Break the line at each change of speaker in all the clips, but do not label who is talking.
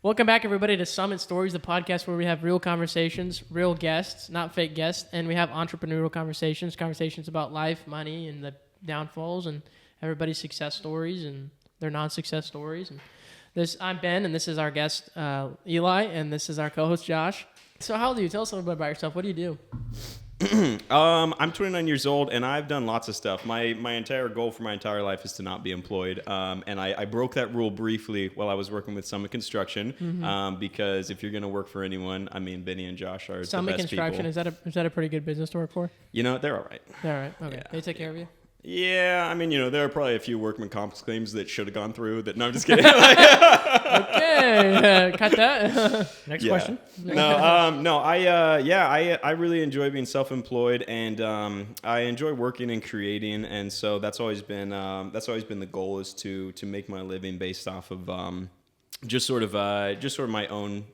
Welcome back, everybody, to Summit Stories, the podcast where we have real conversations, real guests, not fake guests, and we have entrepreneurial conversations about life, money, and the downfalls, and everybody's success stories and their non-success stories. And I'm Ben, and this is our guest, Eli, and this is our co-host, Josh. So how old are you? Tell us a little bit about yourself. What do you do?
I'm 29 years old, and I've done lots of stuff. My entire goal for my entire life is to not be employed. And I broke that rule briefly while I was working with Summit Construction, because if you're going to work for anyone, I mean, Benny and Josh are
Summit
the best
Construction,
people.
is that a pretty good business to work for?
You know, they're all right.
All right. Okay.
Yeah,
They take care of you?
Yeah, I mean, you know, there are probably a few workman comp claims that should have gone through that. No, I'm just kidding.
Okay, cut that. Next question.
I really enjoy being self-employed, and I enjoy working and creating, and so that's always been the goal, is to make my living based off of just sort of my own.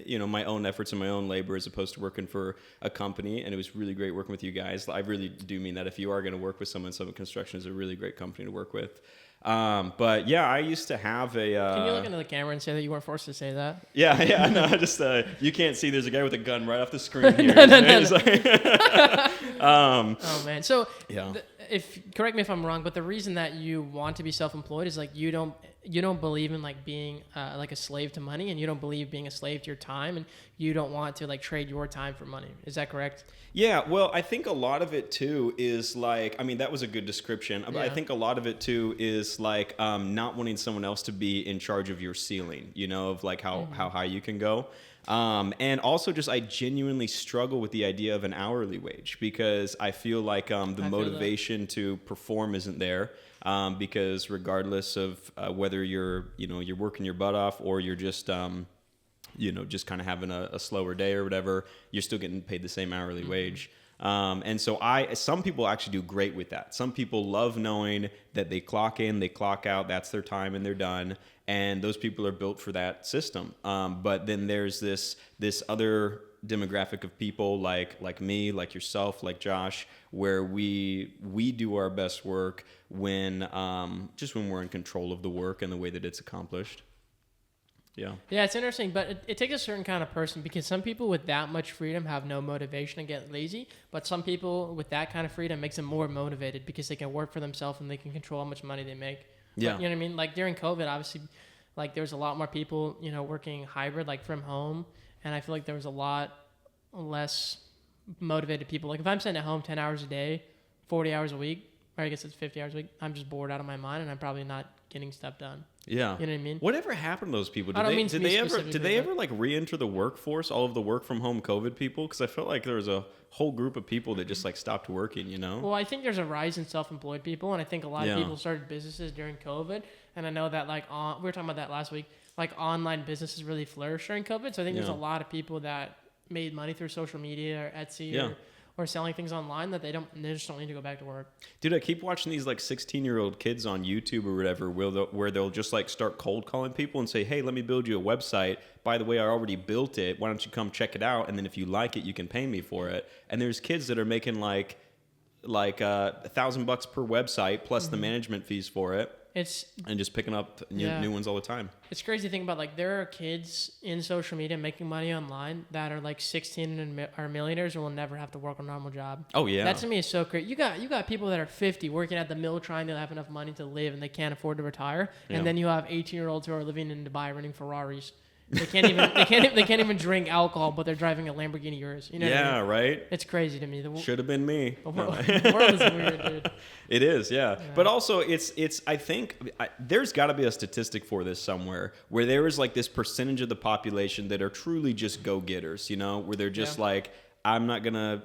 You know, my own efforts and my own labor, as opposed to working for a company. And it was really great working with you guys. I really do mean that. If you are going to work with someone, Summit Construction is a really great company to work with. But yeah, I used to have a...
Can you look into the camera and say that you weren't forced to say that?
Yeah, no, just, you can't see, there's a guy with a gun right off the screen here.
Oh man. So
yeah.
Correct me if I'm wrong, but the reason that you want to be self-employed is like you don't believe in like being like a slave to money, and you don't believe being a slave to your time, and you don't want to like trade your time for money. Is that correct?
Yeah, well, I think a lot of it too is like, I mean, that was a good description, but I think a lot of it too is like not wanting someone else to be in charge of your ceiling, you know, of like how high you can go. And also just I genuinely struggle with the idea of an hourly wage, because I feel like the motivation to perform isn't there. Because regardless of whether you're working your butt off, or you're just just kind of having a slower day or whatever, you're still getting paid the same hourly wage. And so some people actually do great with that. Some people love knowing that they clock in, they clock out, that's their time and they're done. And those people are built for that system. But then there's this other demographic of people like me, like yourself, like Josh, where we do our best work when we're in control of the work and the way that it's accomplished. Yeah, it's
interesting, but it takes a certain kind of person, because some people with that much freedom have no motivation and get lazy, but some people with that kind of freedom makes them more motivated, because they can work for themselves and they can control how much money they make.
Yeah.
But, you know what I mean? Like during COVID, obviously, like there's a lot more people, working hybrid, like from home, and I feel like there was a lot less motivated people. Like if I'm sitting at home 10 hours a day, 40 hours a week, or I guess it's 50 hours a week, I'm just bored out of my mind, and I'm probably not getting stuff done.
Yeah.
You know what I mean?
Whatever happened to those people? Did they ever like re-enter the workforce, all of the work from home COVID people? Because I felt like there was a whole group of people that just like stopped working, you know?
Well, I think there's a rise in self-employed people, and I think a lot of people started businesses during COVID. And I know that like we were talking about that last week, like online businesses really flourished during COVID. So I think there's a lot of people that made money through social media or Etsy or selling things online that they just don't need to go back to work.
Dude, I keep watching these like 16-year-old kids on YouTube or whatever where they'll just like start cold calling people and say, hey, let me build you a website. By the way, I already built it. Why don't you come check it out? And then if you like it, you can pay me for it. And there's kids that are making like $1,000 per website plus the management fees for it. And just picking up new ones all the time.
It's crazy to think about, like, there are kids in social media making money online that are like 16 and are millionaires and will never have to work a normal job.
Oh yeah,
that to me is so crazy. You got people that are 50 working at the mill trying to have enough money to live, and they can't afford to retire. And then you have 18-year-olds who are living in Dubai running Ferraris. They can't even drink alcohol, but they're driving a Lamborghini Urus. You know what I mean?
Right.
It's crazy to me.
Should have been me.
The world is weird, dude.
It is, yeah. But also, it's. I think there's got to be a statistic for this somewhere, where there is like this percentage of the population that are truly just go-getters. You know, where they're just like, I'm not gonna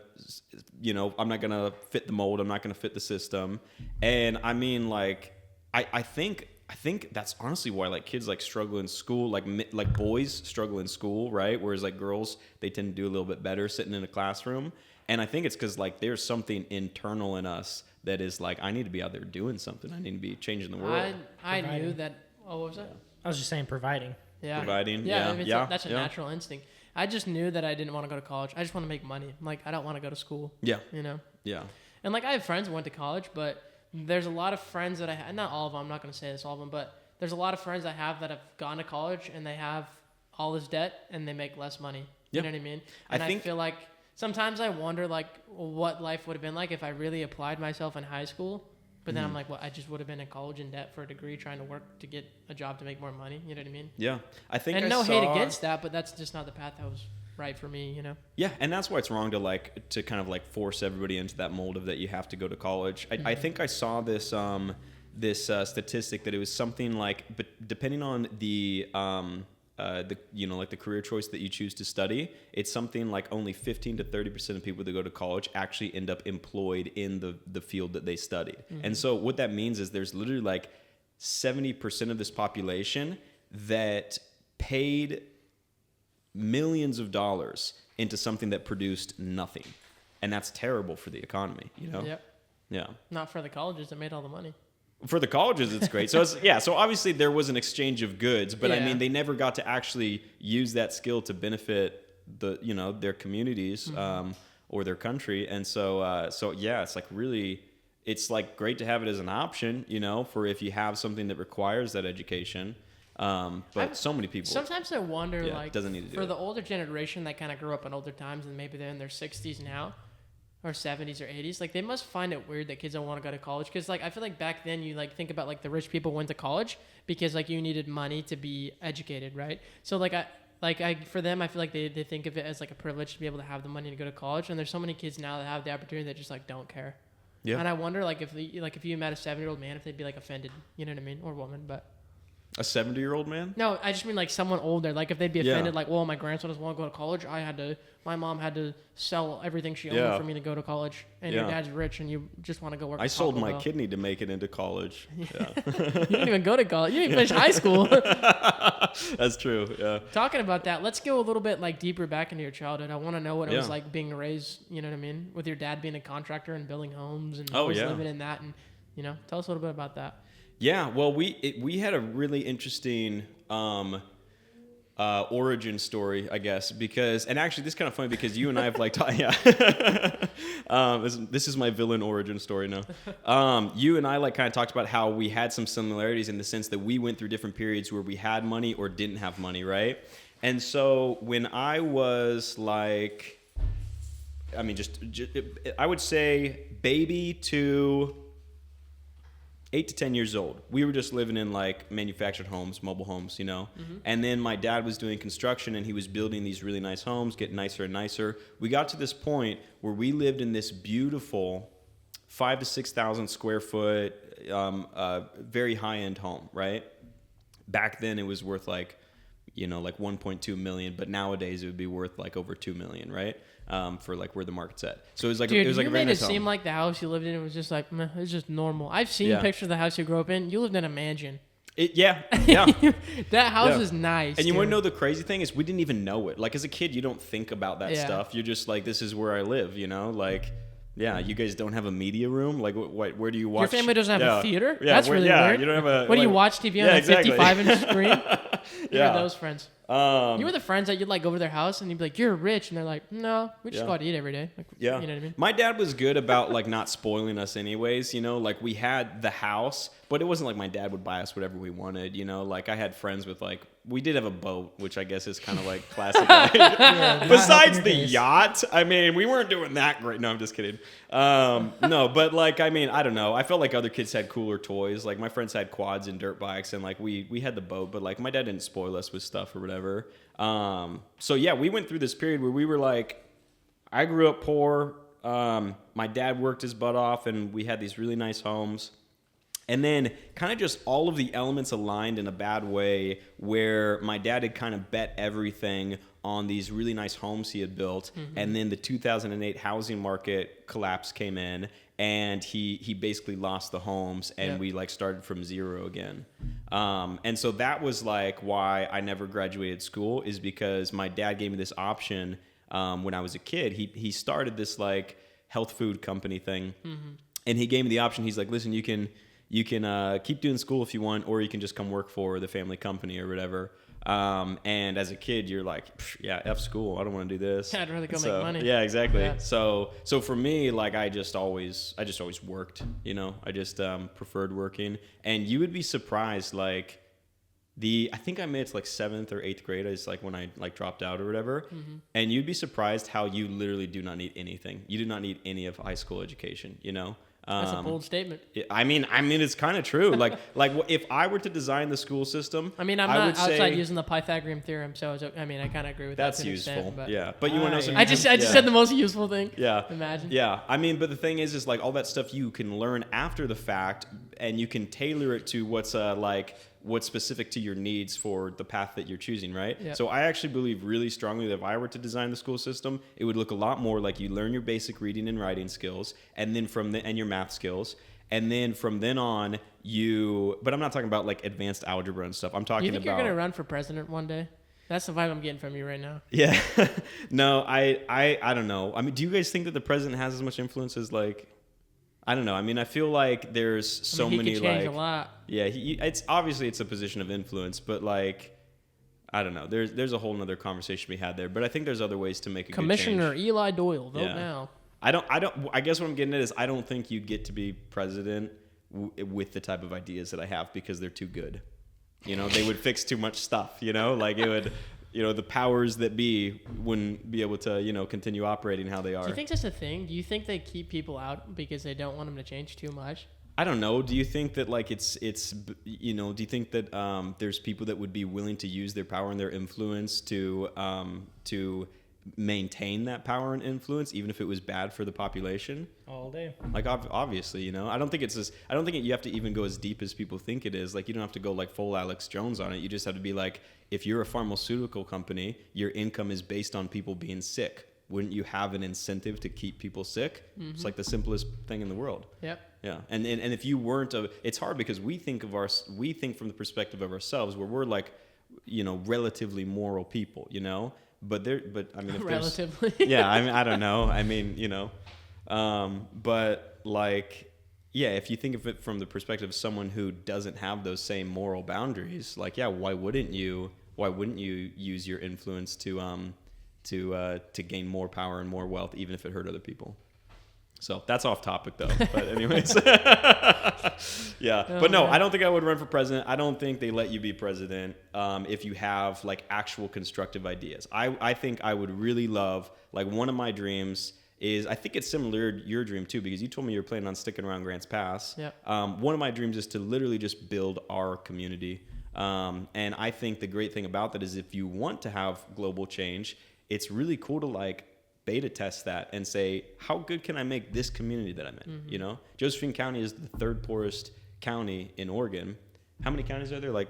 fit the mold. I'm not gonna fit the system. And I mean, like, I think that's honestly why like kids like struggle in school, like boys struggle in school, right? Whereas like girls, they tend to do a little bit better sitting in a classroom. And I think it's because like there's something internal in us that is like, I need to be out there doing something. I need to be changing the world.
I knew that. Oh, what was that?
I was just saying providing.
Yeah.
Providing.
Yeah. I mean, that's a natural instinct. I just knew that I didn't want to go to college. I just want to make money. Like, I don't want to go to school.
Yeah.
You know?
Yeah.
And like I have friends who went to college, but there's a lot of friends that I have, not all of them, I'm not going to say this all of them, but there's a lot of friends I have that have gone to college and they have all this debt and they make less money. You
Yeah.
know what I mean? And I feel like sometimes I wonder like what life would have been like if I really applied myself in high school. But then I'm like, well, I just would have been in college in debt for a degree, trying to work to get a job to make more money. You know what I mean?
Yeah. I think
and hate against that, but that's just not the path that was right for me, you know?
Yeah, and that's why it's wrong to kind of like force everybody into that mold of that you have to go to college. I think I saw this statistic that it was something like, but depending on the like the career choice that you choose to study, it's something like only 15 to 30% of people that go to college actually end up employed in the field that they studied. And so what that means is there's literally like 70% of this population that paid millions of dollars into something that produced nothing. And that's terrible for the economy, you know?
Yep.
Yeah.
Not for the colleges that made all the money.
For the colleges, it's great. So so obviously there was an exchange of goods, but I mean, they never got to actually use that skill to benefit their communities, or their country. And so it's like really, it's like great to have it as an option, for if you have something that requires that education. But so many people.
Sometimes I wonder,
doesn't need to do
for
it.
the older generation that kind of grew up in older times and maybe they're in their 60s now, or 70s or 80s, like they must find it weird that kids don't want to go to college, because like I feel like back then you like think about like the rich people went to college because like you needed money to be educated, right? So for them I feel like they think of it as like a privilege to be able to have the money to go to college, and there's so many kids now that have the opportunity that just like don't care. Yeah. And I wonder like if you met a 7-year-old man, if they'd be like offended, you know what I mean, or woman, but.
A 70-year-old man?
No, I just mean like someone older. Like if they'd be offended, like, well, my grandson doesn't want to go to college. My mom had to sell everything she owned for me to go to college. And your dad's rich and you just want to go work.
I sold my kidney to make it into college. Yeah.
You didn't even go to college. You didn't even finish high school.
That's true. Yeah.
Talking about that, let's go a little bit like deeper back into your childhood. I want to know what it was like being raised, you know what I mean? With your dad being a contractor and building homes and living in that. And, tell us a little bit about that.
Yeah, well, we had a really interesting origin story, I guess, and actually this is kind of funny because you and I have like this is my villain origin story now. You and I like kind of talked about how we had some similarities in the sense that we went through different periods where we had money or didn't have money, right? And so when I was like, I mean, just I would say baby to 8 to 10 years old, we were just living in like manufactured homes, mobile homes, And then my dad was doing construction and he was building these really nice homes, getting nicer and nicer. We got to this point where we lived in this beautiful 5,000 to 6,000 square foot, very high end home, right? Back then it was worth like 1.2 million, but nowadays it would be worth like over 2 million, right? For like where the market's at. So it was like,
dude,
it was like a very nice home.
Dude, you made it seem like the house you lived in, it was just like, meh, it's just normal. I've seen pictures of the house you grew up in. You lived in a mansion.
Yeah.
That house is nice.
And you want to know the crazy thing is we didn't even know it. Like as a kid, you don't think about that stuff. You're just like, this is where I live, like... Yeah, you guys don't have a media room? Like, where do you watch?
Your family doesn't have a theater?
Yeah,
that's really weird.
You don't have a...
What do you watch TV on a 55-inch screen? You're those friends. You were the friends that you'd like go over to their house and you'd be like, you're rich. And they're like, no, we just go out to eat every day. Like, you know what I mean?
My dad was good about like not spoiling us anyways, like we had the house, but it wasn't like my dad would buy us whatever we wanted, like I had friends with like, we did have a boat, which I guess is kind of like classic. Besides the yacht, I mean, we weren't doing that great. No, I'm just kidding. No, but like, I mean, I don't know. I felt like other kids had cooler toys. Like my friends had quads and dirt bikes and like we had the boat, but like my dad didn't spoil us with stuff or whatever. So yeah, we went through this period where we were like, I grew up poor. My dad worked his butt off and we had these really nice homes. And then kind of just all of the elements aligned in a bad way where my dad had kind of bet everything on these really nice homes he had built. Mm-hmm. And then the 2008 housing market collapse came in and he basically lost the homes and we like started from zero again. And so that was like why I never graduated school, is because my dad gave me this option when I was a kid. He started this like health food company thing. Mm-hmm. And he gave me the option. He's like, listen, you can keep doing school if you want, or you can just come work for the family company or whatever. And as a kid, you're like, F school. I don't want to do this.
I'd rather go make money.
Yeah, exactly. Yeah. So for me, like I just always worked, I just preferred working. And you would be surprised, like I think I made it to like 7th or 8th grade. It's like when I like dropped out or whatever. And you'd be surprised how you literally do not need anything. You do not need any of high school education, you know?
That's a bold statement.
I mean, it's kind of true. Like if I were to design the school system,
I mean, I'm not outside using the Pythagorean theorem, so I mean, I kind of agree with that.
That's useful.
But
yeah. But you want to know something?
I just said the most useful thing.
Yeah.
Imagine.
Yeah. I mean, but the thing is like all that stuff you can learn after the fact, and you can tailor it to what's specific to your needs for the path that you're choosing, right?
Yep.
So I actually believe really strongly that if I were to design the school system, it would look a lot more like you learn your basic reading and writing skills, and then and your math skills. And then from then on, but I'm not talking about like advanced algebra and stuff. I'm talking about.
You think you're gonna run for president one day? That's the vibe I'm getting from you right now.
Yeah. No, I don't know. I mean, do you guys think that the president has as much influence as like? I don't know. I mean, I feel like there's so many
he could change a lot.
Yeah, it's obviously it's a position of influence, but like, I don't know. There's a whole nother conversation to be had there. But I think there's other ways to make a
Commissioner
good change.
Eli Doyle, vote now.
I guess what I'm getting at is I don't think you get to be president with the type of ideas that I have because they're too good. You know, they would fix too much stuff, you know, like it would, you know, the powers that be wouldn't be able to, you know, continue operating how they are.
Do you think that's a thing? Do you think they keep people out because they don't want them to change too much?
I don't know. Do you think that like it's you know, do you think that there's people that would be willing to use their power and their influence to maintain that power and influence, even if it was bad for the population?
All day.
Like obviously, you know, I don't think you have to even go as deep as people think it is. Like you don't have to go like full Alex Jones on it. You just have to be like, if you're a pharmaceutical company, your income is based on people being sick. Wouldn't you have an incentive to keep people sick? Mm-hmm. It's like the simplest thing in the world.
Yep.
Yeah. And if you weren't it's hard because we think from the perspective of ourselves where we're like, you know, relatively moral people, you know? But I mean, if
relatively,
yeah, I mean, I don't know. I mean, you know, but like, yeah, if you think of it from the perspective of someone who doesn't have those same moral boundaries, like, yeah, why wouldn't you use your influence to gain more power and more wealth, even if it hurt other people? So that's off topic though. But anyways, yeah. But no, I don't think I would run for president. I don't think they let you be president if you have like actual constructive ideas. I think I would really love, like one of my dreams is, I think it's similar to your dream too, because you told me you're planning on sticking around Grants Pass.
Yep.
One of my dreams is to literally just build our community. And I think the great thing about that is if you want to have global change, it's really cool to like beta test that and say, how good can I make this community that I'm in? Mm-hmm. You know, Josephine County is the third poorest county in Oregon. How many counties are there? Like,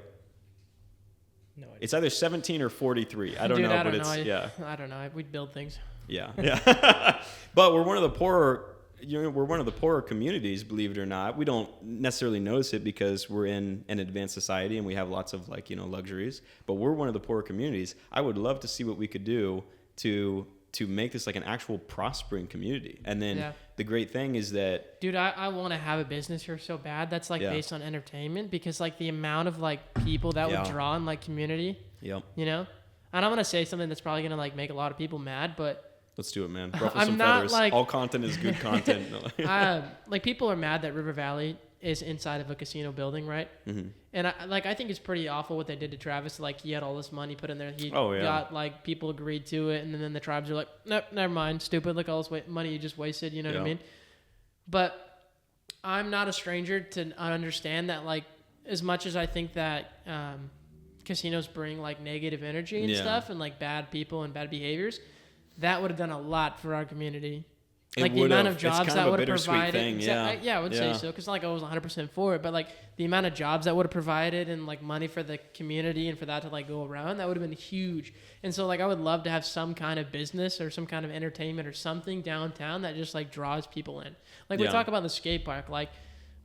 no idea. It's either 17 or 43. I don't know. I
don't know. We'd build things.
Yeah. Yeah. But we're one of the poorer, you know, we're one of the poorer communities, believe it or not. We don't necessarily notice it because we're in an advanced society and we have lots of like, you know, luxuries, but we're one of the poorer communities. I would love to see what we could do to make this like an actual prospering community. And then the great thing is that,
dude, I want to have a business here so bad that's like based on entertainment, because like the amount of like people that would draw in like community, you know, and I'm going to say something that's probably going to like make a lot of people mad, but
let's do it, man. Ruffle some feathers. Like, all content is good content.
Like people are mad that River Valley is inside of a casino building, right? Mm-hmm. And I think it's pretty awful what they did to Travis. Like he had all this money put in there. He got like people agreed to it, and then the tribes are like, nope, never mind, stupid. Look, all this money you just wasted. You know what I mean? But I'm not a stranger to understand that. Like as much as I think that casinos bring like negative energy and stuff, and like bad people and bad behaviors, that would have done a lot for our community. Like the amount of jobs that would have provided. I would say so, because like I was 100% for it, but like the amount of jobs that would have provided and like money for the community and for that to like go around, that would have been huge. And so like I would love to have some kind of business or some kind of entertainment or something downtown that just like draws people in. Like we talk about the skate park, like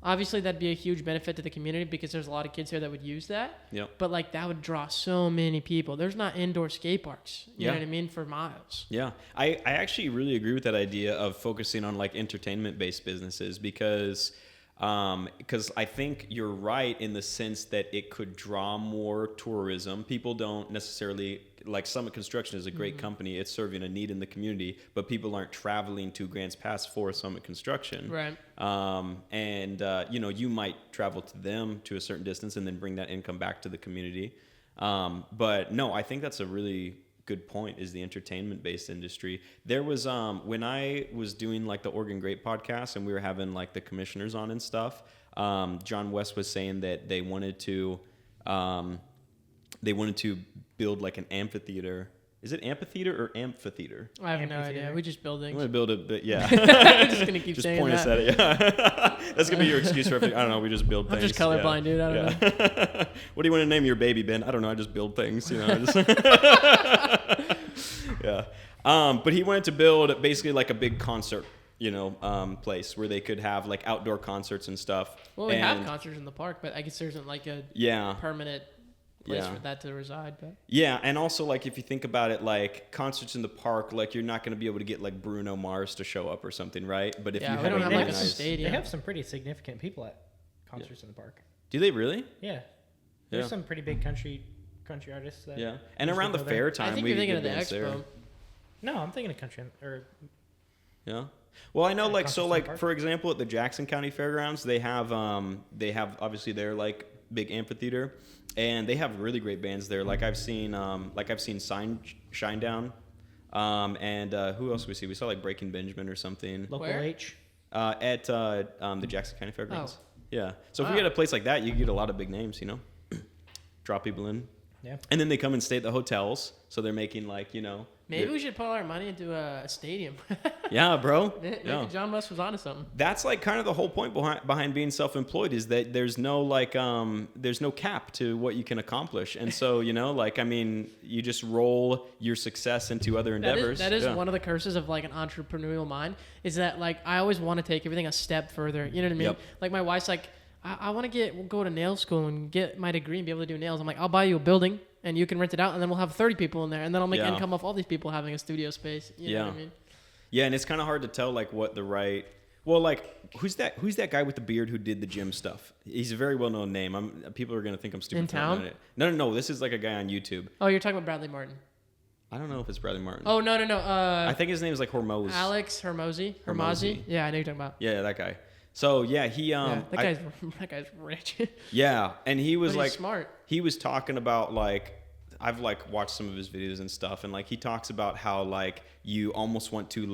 obviously that'd be a huge benefit to the community because there's a lot of kids here that would use that. Yep. But like that would draw so many people. There's not indoor skate parks, you know what I mean, for miles. Yeah.
I actually really agree with that idea of focusing on like entertainment based businesses because I think you're right in the sense that it could draw more tourism. People don't necessarily like Summit Construction is a great company. It's serving a need in the community, but people aren't traveling to Grants Pass for Summit Construction.
Right.
You might travel to them to a certain distance and then bring that income back to the community. But no, I think that's a really good point, is the entertainment-based industry. There was, when I was doing like the Oregon Great podcast and we were having like the commissioners on and stuff, John West was saying that they wanted to build like an amphitheater. Is it amphitheater or amphitheater?
I have no idea. We just build things.
I'm going to build it, but yeah.
I'm just going to keep
just
saying
point
that.
us at it. Yeah. That's going to be your excuse for everything. I don't know. We just build things.
I'm just colorblind, dude. I don't know.
What do you want to name your baby, Ben? I don't know. I just build things. Yeah. But he wanted to build basically like a big concert, place where they could have like outdoor concerts and stuff.
Well, we have concerts in the park, but I guess there isn't like a permanent place for that to reside. But
yeah, and also like if you think about it, like concerts in the park, like you're not going to be able to get like Bruno Mars to show up or something, right? But if you
we don't have like a
nice,
stadium.
They have some pretty significant people at concerts in the park.
Do they really?
Yeah, there's some pretty big country artists. That
and around the fair time,
I think
we
you're thinking
get
of the
bands
expo.
there.
No, I'm thinking of country or.
Yeah. Well, I know, like, so, like,
Park.
for example, at the Jackson County Fairgrounds, they have obviously their like big amphitheater, and they have really great bands there. Like I've seen Shinedown, and who else we see? We saw like Breaking Benjamin or something.
Local
Where?
H.
At the Jackson County Fairgrounds.
Oh.
Yeah. So if we get a place like that, you get a lot of big names, draw people in.
Yeah.
And then they come and stay at the hotels, so they're making like
Maybe we should put all our money into a stadium.
Yeah, bro.
Maybe
Yeah.
John West was onto something.
That's like kind of the whole point behind being self-employed, is that there's no there's no cap to what you can accomplish. And so, you just roll your success into other endeavors.
That is one of the curses of like an entrepreneurial mind, is that like I always want to take everything a step further. You know what I mean?
Yep.
Like my wife's like, I want to go to nail school and get my degree and be able to do nails. I'm like, I'll buy you a building and you can rent it out, and then we'll have 30 people in there, and then I'll make income off all these people having a studio space. You know what I mean?
Yeah, and it's kind of hard to tell like what the right. Well, like who's that guy with the beard who did the gym stuff? He's a very well-known name. People are gonna think I'm stupid.
In town?
It. No. This is like a guy on YouTube.
Oh, you're talking about Bradley Martin.
I don't know if it's Bradley Martin.
Oh no.
I think his name is like Hormoz.
Alex Hermosi. Yeah, I know you're talking about.
Yeah, that guy. So yeah,
that guy's rich.
Yeah, and he was
But
like
he's smart.
He was talking about like, I've like watched some of his videos and stuff, and like he talks about how like you almost want to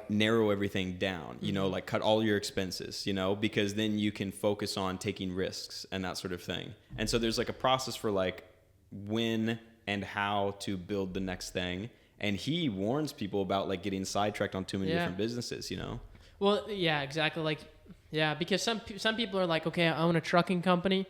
narrow everything down, like cut all your expenses, because then you can focus on taking risks and that sort of thing. And so there's like a process for like when and how to build the next thing. And he warns people about like getting sidetracked on too many different businesses,
Well, yeah, exactly. Like, yeah, because some people are like, okay, I own a trucking company.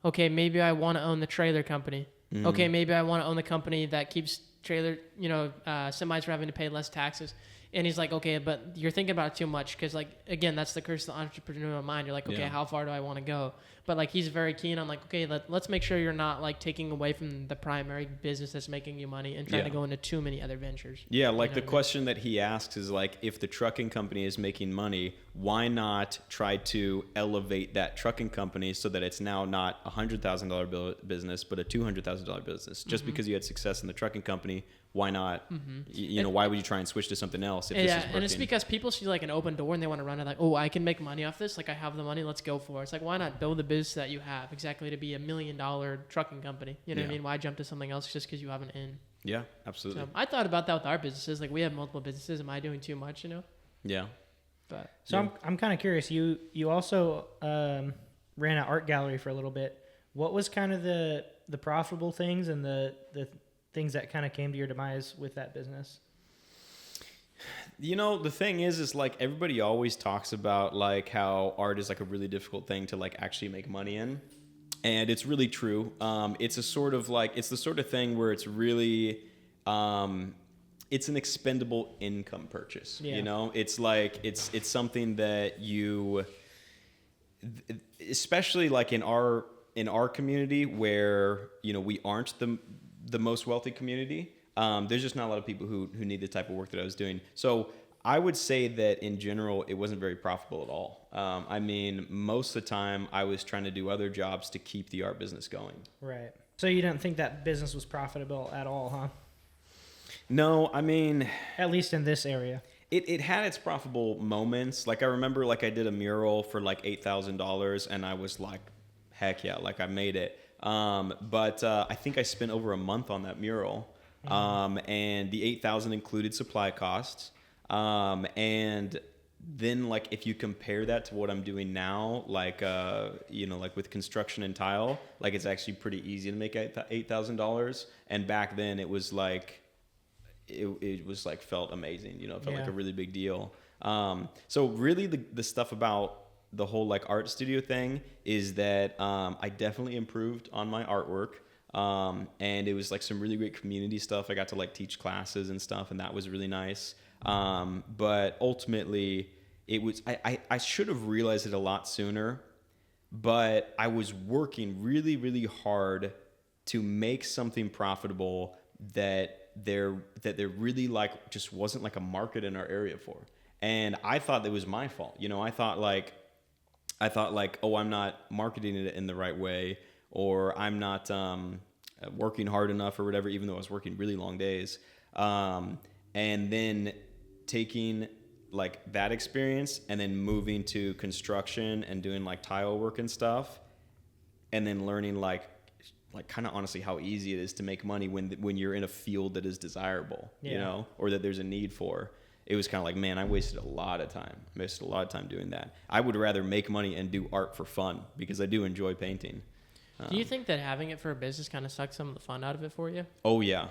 Okay, maybe I want to own the trailer company. Mm-hmm. Okay, maybe I want to own the company that keeps semis from having to pay less taxes. And he's like, okay, but you're thinking about it too much, because like, again, that's the curse of the entrepreneurial mind. You're like, okay, how far do I want to go? But like, he's very keen on like, okay, let's make sure you're not like taking away from the primary business that's making you money and trying to go into too many other ventures. Yeah,
like the question that he asks is like, if the trucking company is making money, why not try to elevate that trucking company so that it's now not $100,000 business, but a $200,000 business? Just because you had success in the trucking company, why not? Mm-hmm. Why would you try and switch to something else if this is working?
And it's because people see like an open door and they want to run it, like, oh, I can make money off this. Like, I have the money, let's go for it. It's like, why not build the business that you have exactly to be $1 million trucking company? You know what I mean? Why jump to something else just because you have an in? Yeah, absolutely. So I thought about that with our businesses. Like, we have multiple businesses. Am I doing too much? Yeah. But
so I'm kind of curious. You also ran an art gallery for a little bit. What was kind of the profitable things and the things that kind of came to your demise with that business?
The thing is like everybody always talks about like how art is like a really difficult thing to like actually make money in. And it's really true. It's the sort of thing where it's really, it's an expendable income purchase. Yeah. It's like, it's something that you, especially like in our community where, we aren't the most wealthy community. There's just not a lot of people who need the type of work that I was doing. So I would say that in general, it wasn't very profitable at all.
Right.
Most of the time I was trying to do other jobs to keep the art business going.
Right. So you didn't think that business was profitable at all, huh?
No, I mean,
At least in this area.
it had its profitable moments. Like I remember, like I did a mural for like $8,000, and I was like, heck yeah, like I made it. But I think I spent over a month on that mural, and the 8,000 included supply costs, and then like if you compare that to what I'm doing now, like like with construction and tile, like it's actually pretty easy to make $8,000, and back then it was like it was like felt amazing, it felt like a really big deal. So really the stuff about the whole like art studio thing is that I definitely improved on my artwork, and it was like some really great community stuff. I got to like teach classes and stuff, and that was really nice. But ultimately it was I should have realized it a lot sooner, but I was working really, really hard to make something profitable that there really like just wasn't like a market in our area for. And I thought that was my fault. I thought like, oh, I'm not marketing it in the right way, or I'm not working hard enough or whatever, even though I was working really long days. And then taking like that experience and then moving to construction and doing like tile work and stuff, and then learning like kind of honestly how easy it is to make money when you're in a field that is desirable, or that there's a need for. It was kind of like, man, I wasted a lot of time doing that. I would rather make money and do art for fun, because I do enjoy painting.
Do you think that having it for a business kind of sucked some of the fun out of it for you?
Oh yeah,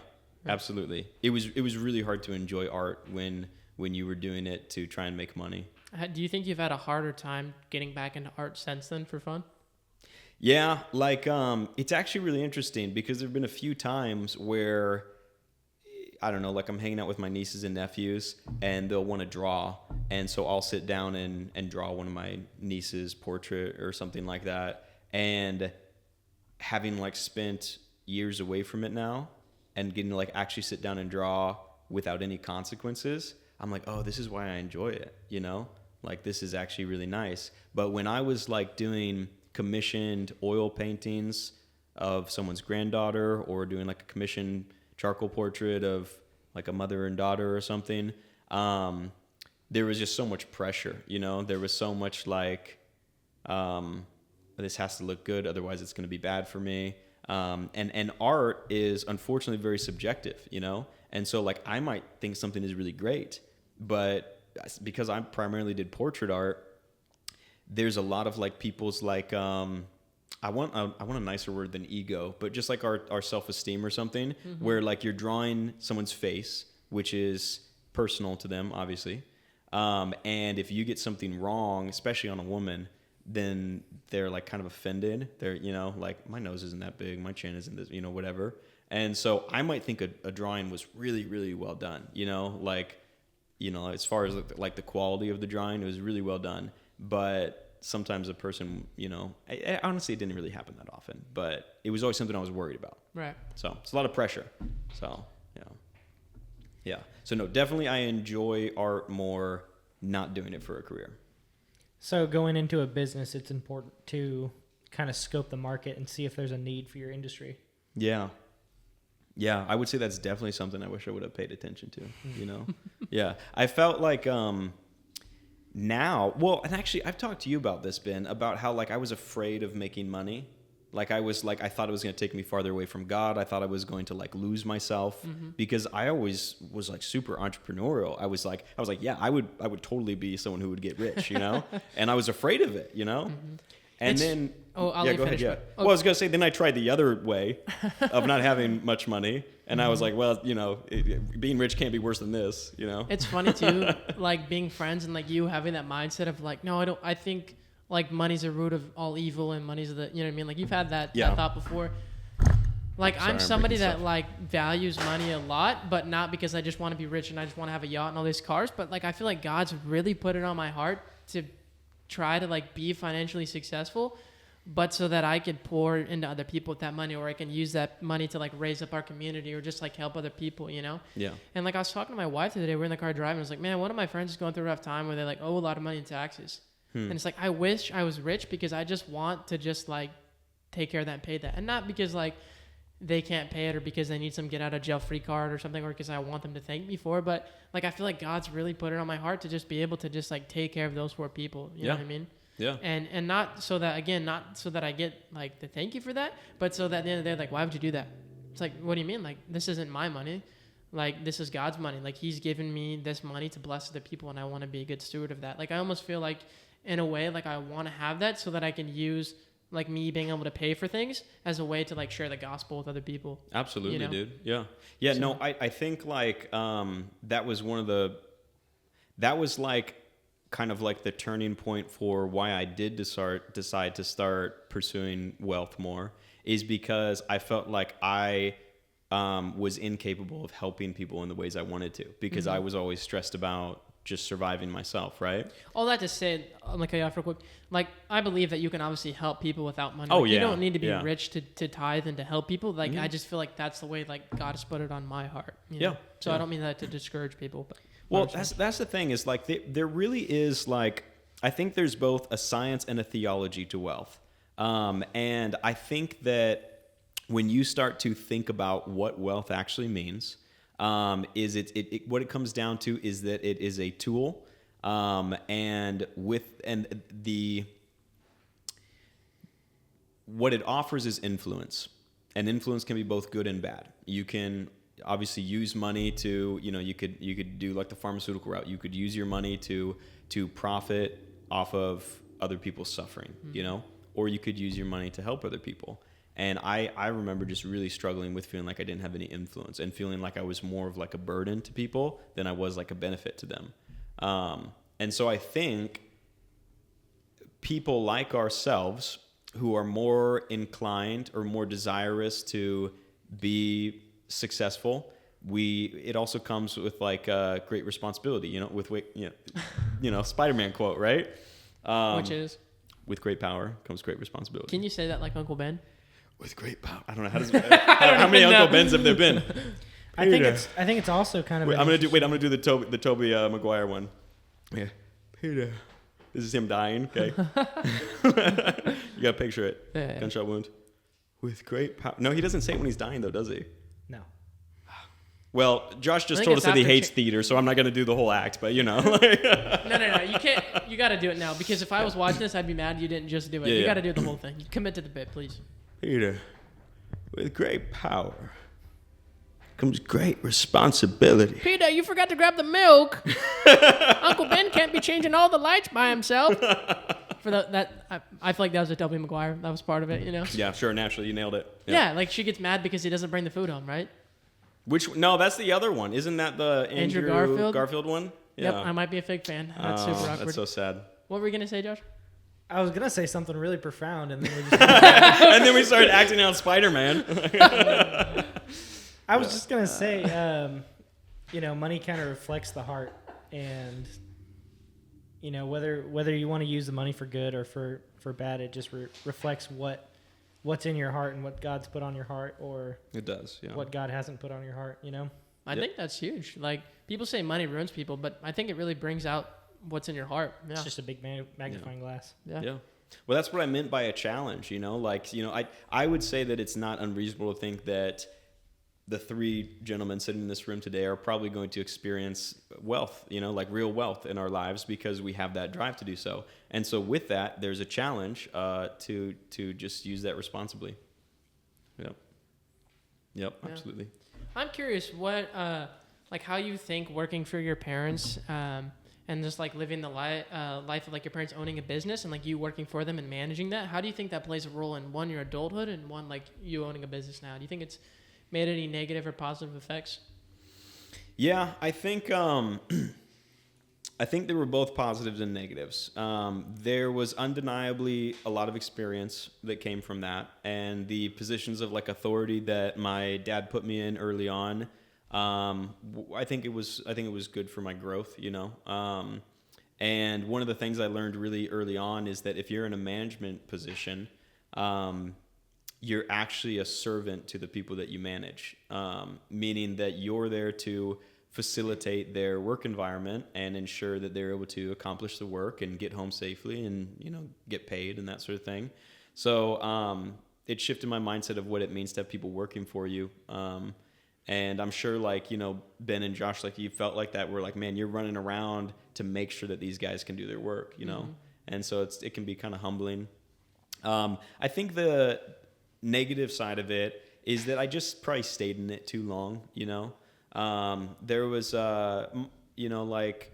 absolutely. It was really hard to enjoy art when you were doing it to try and make money.
Do you think you've had a harder time getting back into art since then for fun?
Yeah, like it's actually really interesting, because there've been a few times where, I don't know, like I'm hanging out with my nieces and nephews, and they'll want to draw, and so I'll sit down and draw one of my niece's portrait or something like that. And having like spent years away from it now, and getting to like actually sit down and draw without any consequences, I'm like, oh, this is why I enjoy it, like this is actually really nice. But when I was like doing commissioned oil paintings of someone's granddaughter, or doing like a commissioned charcoal portrait of like a mother and daughter or something, there was just so much pressure, there was so much like, this has to look good, otherwise it's going to be bad for me. And art is unfortunately very subjective, and so like I might think something is really great, but because I primarily did portrait art, there's a lot of like people's like, I want a nicer word than ego, but just like our self-esteem or something, where like you're drawing someone's face, which is personal to them, obviously. And if you get something wrong, especially on a woman, then they're like kind of offended. They're, like, my nose isn't that big, my chin isn't this, whatever. And so I might think a drawing was really, really well done, as far as like the quality of the drawing, it was really well done. But sometimes a person, honestly, it didn't really happen that often, but it was always something I was worried about.
Right.
So it's a lot of pressure. So, yeah. So no, definitely I enjoy art more not doing it for a career.
So going into a business, it's important to kind of scope the market and see if there's a need for your industry.
Yeah. Yeah, I would say that's definitely something I wish I would have paid attention to, Yeah. I felt like now, well, and actually I've talked to you about this, Ben, about how like I was afraid of making money. Like I thought it was going to take me farther away from God. I thought I was going to like lose myself, because I always was like super entrepreneurial. I was like, yeah, I would totally be someone who would get rich, and I was afraid of it, And then,
go ahead.
Yeah. Well, I was going to say, then I tried the other way of not having much money. And I was like, well, being rich can't be worse than this,
It's funny too, like being friends and like you having that mindset of like, no, I think like money's the root of all evil, and money's the, you know what I mean? Like you've had that thought before. Like I'm somebody that like values money a lot, but not because I just want to be rich and I just want to have a yacht and all these cars. But like, I feel like God's really put it on my heart to try to like be financially successful, but so that I could pour into other people with that money, or I can use that money to like raise up our community, or just like help other people, Yeah. And like I was talking to my wife the other day, we were in the car driving, I was like, man, one of my friends is going through a rough time where they like owe a lot of money in taxes. And it's like, I wish I was rich, because I just want to just like take care of that and pay that. And not because like, they can't pay it, or because they need some get out of jail free card or something, or because I want them to thank me for it. But like, I feel like God's really put it on my heart to just be able to just like take care of those poor people. You know what I mean?
Yeah.
And not so that, again, not so that I get like the thank you for that, but so that at the end of the day, like, why would you do that? It's like, what do you mean? Like, this isn't my money. Like, this is God's money. Like, he's given me this money to bless the people, and I want to be a good steward of that. Like, I almost feel like, in a way, like, I want to have that so that I can use, like, me being able to pay for things as a way to, like, share the gospel with other people.
Absolutely,
you know?
dude. Yeah. Yeah, so, no, I think, like, that was like, kind of like the turning point for why I did decide to start pursuing wealth more, is because I felt like I was incapable of helping people in the ways I wanted to, because I was always stressed about just surviving myself, right?
All that to say, I'm like, real quick, like, I believe that you can obviously help people without money.
Oh,
like,
yeah.
You don't need to be rich to tithe and to help people. Like, I just feel like that's the way, like, God has put it on my heart. You know? So I don't mean that to discourage people. But
well, that's the thing, is like, there really is, like, I think there's both a science and a theology to wealth. And I think that when you start to think about what wealth actually means, what it comes down to is that it is a tool, what it offers is influence, and influence can be both good and bad. You can obviously use money to, you could do like the pharmaceutical route. You could use your money to profit off of other people's suffering, or you could use your money to help other people. And I remember just really struggling with feeling like I didn't have any influence, and feeling like I was more of like a burden to people than I was like a benefit to them. And so I think people like ourselves who are more inclined or more desirous to be successful, it also comes with like great responsibility, with Spider-Man quote, right?
Which is,
with great power comes great responsibility.
Can you say that like Uncle Ben?
With great power. I don't know how many Uncle Bens have there been?
I think it's also kind of.
I'm gonna do the Toby Maguire one. Yeah, Peter. This is him dying. Okay. You gotta picture it.
Yeah.
Gunshot wound. With great power. No, he doesn't say it when he's dying though, does he?
No.
Well, Josh just told us that he hates theater, so I'm not gonna do the whole act, but
No. You can't. You gotta do it now, because if I was watching this, I'd be mad you didn't just do it. You gotta do the whole thing. Commit to the bit, please.
Peter, with great power comes great responsibility.
Peter, you forgot to grab the milk. Uncle Ben can't be changing all the lights by himself. I feel like that was a Tobey Maguire. That was part of it,
Yeah, sure. Naturally, you nailed it.
Yeah, like she gets mad because he doesn't bring the food home, right?
No, that's the other one. Isn't that the Andrew Garfield one? Yeah.
Yep, I might be a fake fan. That's super awkward.
That's so sad.
What were you gonna say, Josh?
I was gonna say something really profound, and then we just
and then we started acting out Spider-Man.
I was just gonna say, money kind of reflects the heart, and whether you want to use the money for good or for bad, it just reflects what's in your heart and what God's put on your heart, or
it does, yeah.
What God hasn't put on your heart.
I think that's huge. Like, people say money ruins people, but I think it really brings out what's in your heart. Yeah.
It's just a big magnifying glass.
Yeah.
Well, that's what I meant by a challenge, I would say that it's not unreasonable to think that the three gentlemen sitting in this room today are probably going to experience wealth, like real wealth in our lives, because we have that drive to do so. And so with that, there's a challenge to just use that responsibly. Yep, absolutely.
I'm curious what, how you think working for your parents and just like living the life of like your parents owning a business and like you working for them and managing that. How do you think that plays a role in one, your adulthood, and one, like you owning a business now? Do you think it's made any negative or positive effects?
Yeah, I think there were both positives and negatives. There was undeniably a lot of experience that came from that, and the positions of like authority that my dad put me in early on. I think it was good for my growth, and one of the things I learned really early on is that if you're in a management position, you're actually a servant to the people that you manage, meaning that you're there to facilitate their work environment and ensure that they're able to accomplish the work and get home safely and, get paid and that sort of thing. So it shifted my mindset of what it means to have people working for you. And I'm sure, like, you know, Ben and Josh, like, you felt like that. We're like, man, you're running around to make sure that these guys can do their work, you know? And so it can be kind of humbling. I think the negative side of it is that I just probably stayed in it too long, you know? There was, you know, like,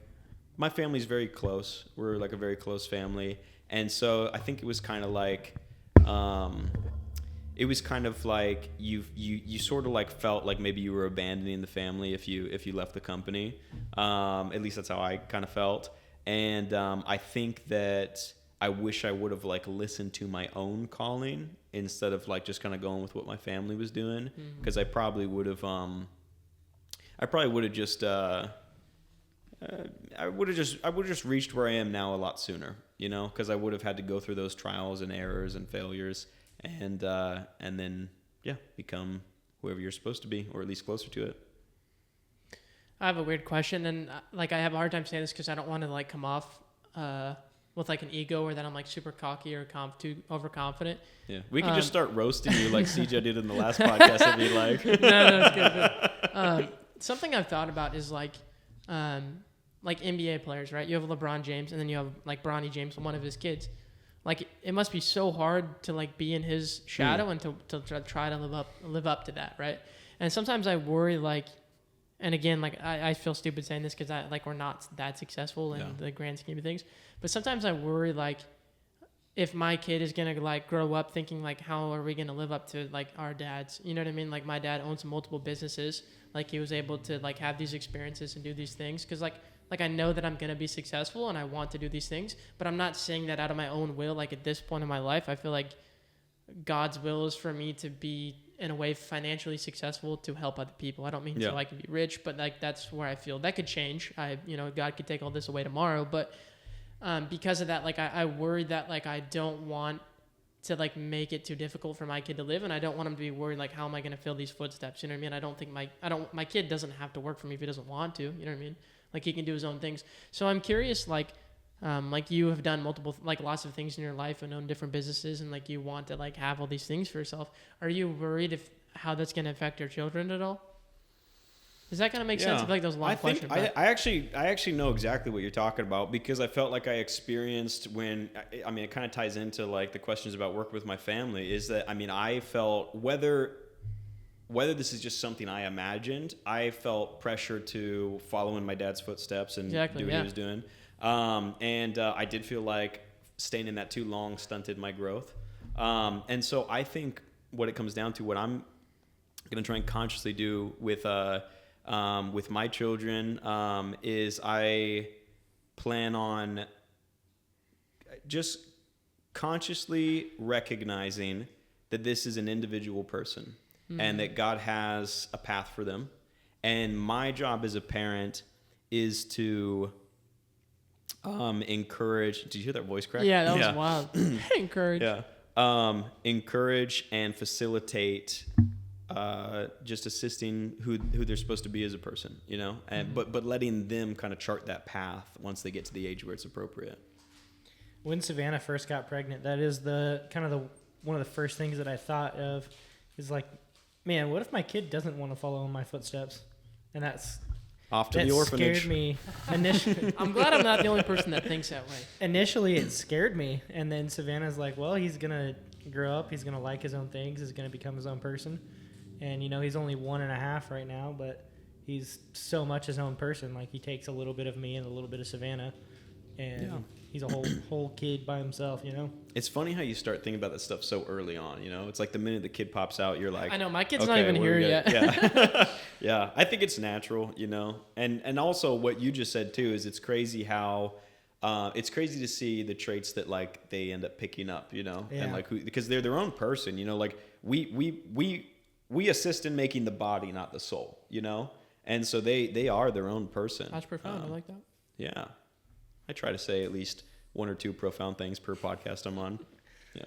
my family's very close. We're like a very close family. And so I think it was kind of like, you sort of like felt like maybe you were abandoning the family if you left the company. At least that's how I kind of felt. And I think that I wish I would have like listened to my own calling instead of like just kind of going with what my family was doing, because I probably would have just I would have just reached where I am now a lot sooner, you know, because I would have had to go through those trials and errors and failures, and then become whoever you're supposed to be, or at least closer to it.
I have a weird question, and like I have a hard time saying this because I don't want to like come off with like an ego or that I'm like super cocky or too overconfident.
Yeah, we could just start roasting you like CJ did in the last podcast if you like.
No, it's good. Something I've thought about is like NBA players, right? You have LeBron James, and then you have like Bronny James, one of his kids. Like it must be so hard to like be in his shadow and to try to live up to that, right? And sometimes I worry like, and again, like I feel stupid saying this because we're not that successful in the grand scheme of things. But sometimes I worry like if my kid is gonna like grow up thinking like how are we gonna live up to like our dads? You know what I mean? Like my dad owns multiple businesses. Like he was able to like have these experiences and do these things because like I know that I'm gonna be successful and I want to do these things, but I'm not saying that out of my own will. Like at this point in my life, I feel like God's will is for me to be in a way financially successful to help other people. I don't mean so I can be rich, but like that's where I feel that could change. God could take all this away tomorrow, but because of that, like I worry that like I don't want to like make it too difficult for my kid to live, and I don't want him to be worried like how am I going to fill these footsteps? You know what I mean? I don't think my kid doesn't have to work for me if he doesn't want to. You know what I mean? Like he can do his own things. So I'm curious, like you have done lots of things in your life and own different businesses, and like you want to like have all these things for yourself. Are you worried how that's going to affect your children at all? Does that kind of make sense? I feel like that was a long question.
I actually know exactly what you're talking about because I felt like I experienced it kind of ties into like the questions about work with my family is that, I felt whether this is just something I imagined, I felt pressure to follow in my dad's footsteps and do what he was doing. I did feel like staying in that too long stunted my growth. And so I think what it comes down to, what I'm going to try and consciously do with my children is I plan on just consciously recognizing that this is an individual person and that God has a path for them. And my job as a parent is to encourage. Did you hear that voice crack?
Yeah, that was wild. Encourage.
Yeah. Encourage and facilitate just assisting who they're supposed to be as a person, you know, and but letting them kind of chart that path once they get to the age where it's appropriate.
When Savannah first got pregnant, that is one of the first things that I thought of is like, man, what if my kid doesn't want to follow in my footsteps? And that's
off to the orphanage.
Scared me initially.
I'm glad I'm not the only person that thinks that way.
Initially, it scared me, and then Savannah's like, well, he's gonna grow up, he's gonna like his own things, he's gonna become his own person. And, he's only 1.5 right now, but he's so much his own person. Like, he takes a little bit of me and a little bit of Savannah, and he's a whole kid by himself, you know?
It's funny how you start thinking about that stuff so early on, you know? It's like the minute the kid pops out, you're like...
I know, my kid's not even here yet.
Yeah. Yeah, I think it's natural, you know? And also what you just said, too, is it's crazy how... it's crazy to see the traits that, like, they end up picking up, you know?
Yeah.
And, because they're their own person, you know? Like, we assist in making the body, not the soul, you know? And so they are their own person.
That's profound. I like that.
Yeah. I try to say at least one or two profound things per podcast I'm on. Yeah.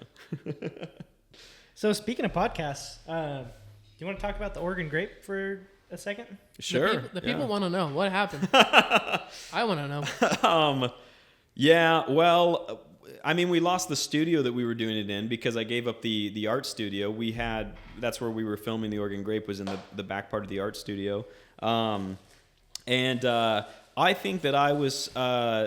So speaking of podcasts, do you want to talk about the Oregon Grape for a second?
Sure.
The people want to know. What happened? I want to know.
Yeah, well, I mean, we lost the studio that we were doing it in because I gave up the art studio. That's where we were filming The Oregon Grape, was in the back part of the art studio. I think that I was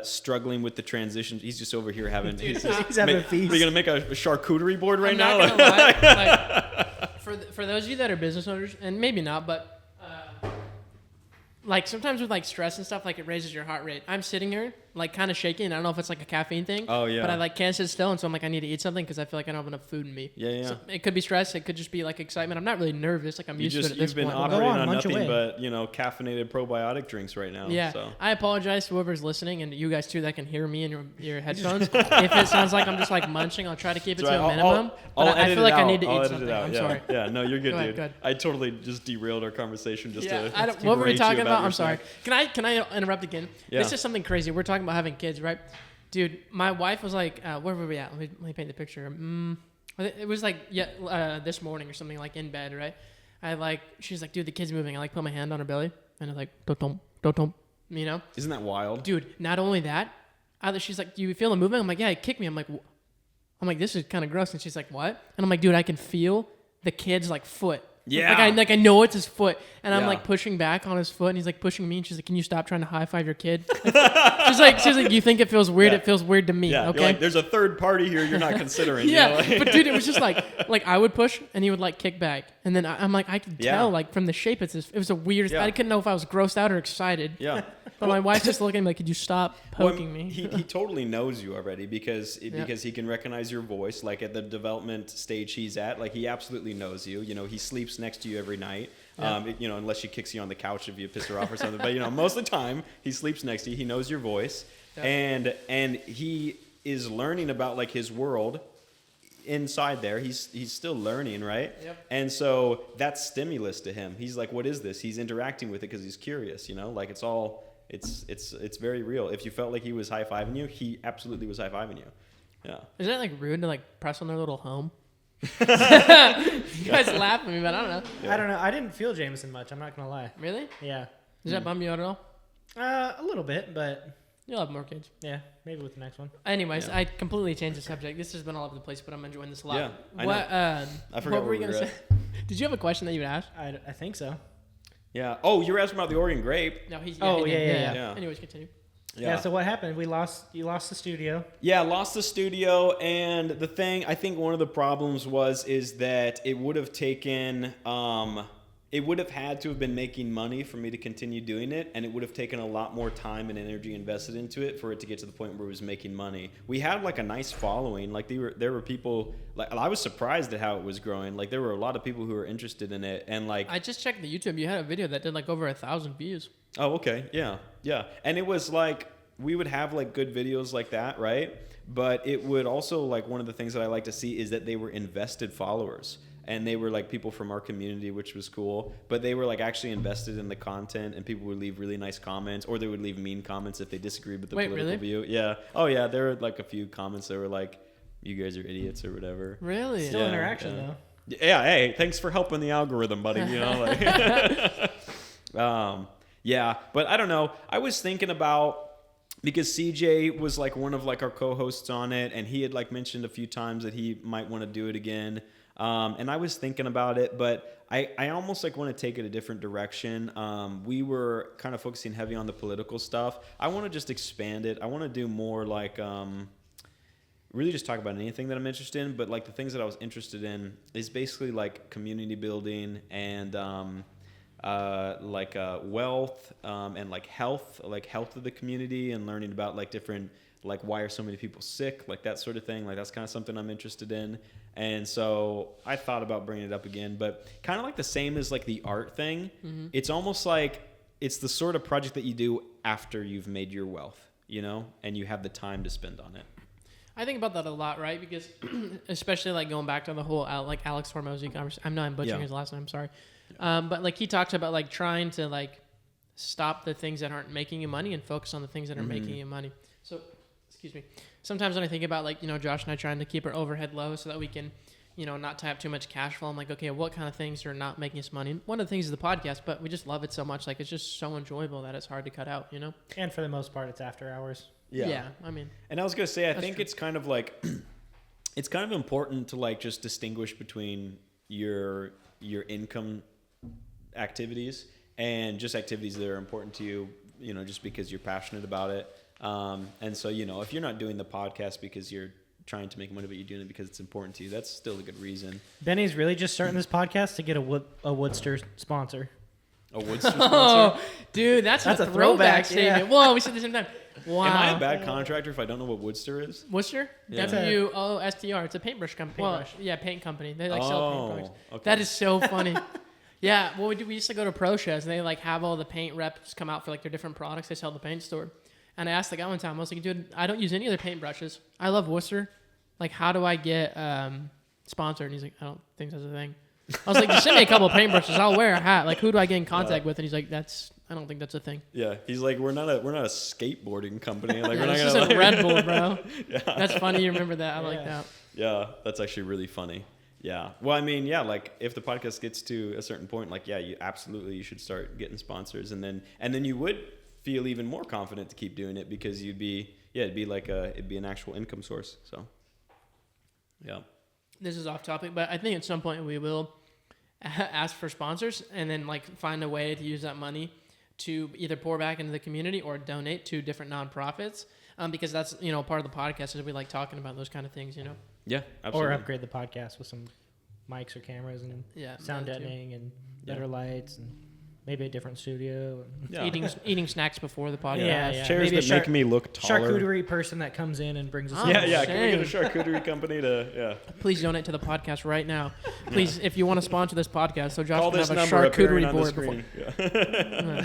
struggling with the transition. He's just over here having...
he's having a feast.
Are you going to make a charcuterie board right now?
I'm not gonna lie. For those of you that are business owners, and maybe not, but like sometimes with like stress and stuff, like it raises your heart rate. I'm sitting here like kind of shaking. I don't know if it's like a caffeine thing.
Oh yeah.
But I like can't sit still, and so I'm like I need to eat something because I feel like I don't have enough food in me.
Yeah.
So it could be stress. It could just be like excitement. I'm not really nervous. Like I'm used to it at this point.
You've been operating on nothing but caffeinated probiotic drinks right now.
Yeah.
So.
I apologize to whoever's listening and you guys too that can hear me in your headphones. If it sounds like I'm just like munching, I'll try to keep it to a minimum. I feel like I need to eat something. I'm sorry.
Yeah. No, you're good, dude.
Go ahead.
I totally just derailed our conversation
what were we talking about? I'm sorry. Can I interrupt again?
Yeah.
This is something crazy. We're talking about having kids, right? Dude, my wife was like, where were we at? Let me paint the picture. It was like this morning or something, like in bed, right? She's like, dude, the kid's moving. I like put my hand on her belly and I like, don't, you know?
Isn't that wild?
Dude, not only that, she's like, do you feel the movement? I'm like, yeah, it kicked me. I'm like, this is kind of gross. And she's like, what? And I'm like, dude, I can feel the kid's like foot.
Yeah.
I know it's his foot, and I'm like pushing back on his foot, and he's like pushing me, and she's like, "Can you stop trying to high five your kid?" she's like, "You think it feels weird? Yeah. It feels weird to me."
Yeah.
Okay.
You're like, there's a third party here you're not considering.
Yeah. But dude, it was just like I would push, and he would like kick back, and then I'm like, I could tell like from the shape, it was a weird. I couldn't know if I was grossed out or excited.
Yeah.
But my wife's just looking at me like, "Could you stop poking me?"
He totally knows you already because he can recognize your voice. Like at the development stage he's at, like he absolutely knows you. You know, he sleeps next to you every night. Yeah. Unless she kicks you on the couch if you piss her off or something. But most of the time he sleeps next to you. He knows your voice, and he is learning about like his world inside there. He's still learning, right?
Yep.
And so that's stimulus to him. He's like, what is this? He's interacting with it because he's curious. Like it's all. It's very real. If you felt like he was high-fiving you, he absolutely was high-fiving you. Yeah.
Is that like rude to like press on their little home? You guys laugh at me, but I don't know.
Yeah. I don't know. I didn't feel Jameson much. I'm not gonna lie.
Really?
Yeah.
Does that bum you out at all?
A little bit, but
you'll have more kids.
Yeah, maybe with the next one.
Anyways, I completely changed the subject. This has been all over the place, but I'm enjoying this a lot.
Yeah, I know. I forgot
what were we gonna say? Did you have a question that you would ask?
I think so.
Yeah. Oh, you were asking about the Oregon Grape.
No, he's.
Yeah.
Anyways, continue.
Yeah. So what happened? You lost the studio.
Yeah, lost the studio, and the thing I think one of the problems is that it would have taken it would have had to have been making money for me to continue doing it, and it would have taken a lot more time and energy invested into it for it to get to the point where it was making money. We had like a nice following. Like there were people, like I was surprised at how it was growing. Like there were a lot of people who were interested in it, and like
I just checked the YouTube. You had a video that did like over 1,000 views.
Oh, okay. Yeah. And it was like we would have like good videos like that, right? But it would also like one of the things that I like to see is that they were invested followers. And they were like people from our community, which was cool. But they were like actually invested in the content, and people would leave really nice comments, or they would leave mean comments if they disagreed with the political view. Yeah. Oh yeah, there were like a few comments that were like, "You guys are idiots" or whatever.
Really?
Still interaction though.
Yeah. Hey, thanks for helping the algorithm, buddy. Like. Yeah, but I don't know. I was thinking about. Because CJ was like one of like our co-hosts on it, and he had like mentioned a few times that he might want to do it again. And I was thinking about it, but I almost like want to take it a different direction. We were kind of focusing heavy on the political stuff. I want to just expand it. I want to do more like really just talk about anything that I'm interested in. But like the things that I was interested in is basically like community building and wealth and like health of the community, and learning about like different like why are so many people sick, like that sort of thing. Like that's kind of something I'm interested in. And so I thought about bringing it up again, but kind of like the same as like the art thing. Mm-hmm. It's almost like it's the sort of project that you do after you've made your wealth, and you have the time to spend on it.
I think about that a lot, right? Because especially like going back to the whole like Alex Hormozy conversation. I'm butchering his last name. I'm sorry. But like he talks about like trying to like stop the things that aren't making you money and focus on the things that are making you money. So, excuse me. Sometimes when I think about like, Josh and I trying to keep our overhead low so that we can, not tie up too much cash flow. I'm like, okay, what kind of things are not making us money? And one of the things is the podcast, but we just love it so much. Like it's just so enjoyable that it's hard to cut out,
And for the most part, it's after hours.
Yeah. I mean,
and I was gonna say, I think
true.
it's kind of like, it's kind of important to like just distinguish between your income activities and just activities that are important to you, you know, just because you're passionate about it. And so, you know, if you're not doing the podcast because you're trying to make money, but you're doing it because it's important to you, that's still a good reason.
Benny's really just starting this podcast to get a Woodster sponsor.
A Woodster sponsor?
Oh, dude, that's a throwback statement.
Yeah.
Whoa, we said the same time. Wow.
Am I a bad contractor if I don't know what Woodster is?
Worcester?
Yeah.
WOSTR. It's a paintbrush company. Well,
Paintbrush.
yeah, paint company. They like sell paint products.
Okay.
That is so funny. Yeah, well, we used to go to pro shows, and they like have all the paint reps come out for like their different products they sell at the paint store. And I asked the guy one time, I was like, dude, I don't use any other paintbrushes. I love Worcester. Like, how do I get sponsored? And he's like, I don't think that's a thing. I was like, just send me a couple of paintbrushes. I'll wear a hat. Like, who do I get in contact with? And he's like, I don't think that's a thing.
Yeah, he's like, we're not a skateboarding company. Like,
Yeah,
we're not
this
gonna
isn't Red Bull, bro.
Yeah.
That's funny. You remember that? I like that.
Yeah, that's actually really funny. Yeah. Well, I mean, yeah, like if the podcast gets to a certain point, like, yeah, you should start getting sponsors, and then you would feel even more confident to keep doing it because it'd be an actual income source. So, yeah.
This is off topic, but I think at some point we will ask for sponsors and then like find a way to use that money to either pour back into the community or donate to different nonprofits. Because that's, you know, part of the podcast is we like talking about those kind of things, you know?
Yeah, absolutely.
Or upgrade the podcast with some mics or cameras and sound deadening and better lights and maybe a different studio. And
Eating snacks before the podcast.
Yeah.
Chairs
Maybe
that make me look taller.
Charcuterie person that comes in and brings us.
Oh,
Can we get
shame.
a charcuterie company to,
Please donate to the podcast right now. Please, if you want to sponsor this podcast, so Josh
call
can
this
have a
number appearing
charcuterie
on the
board before.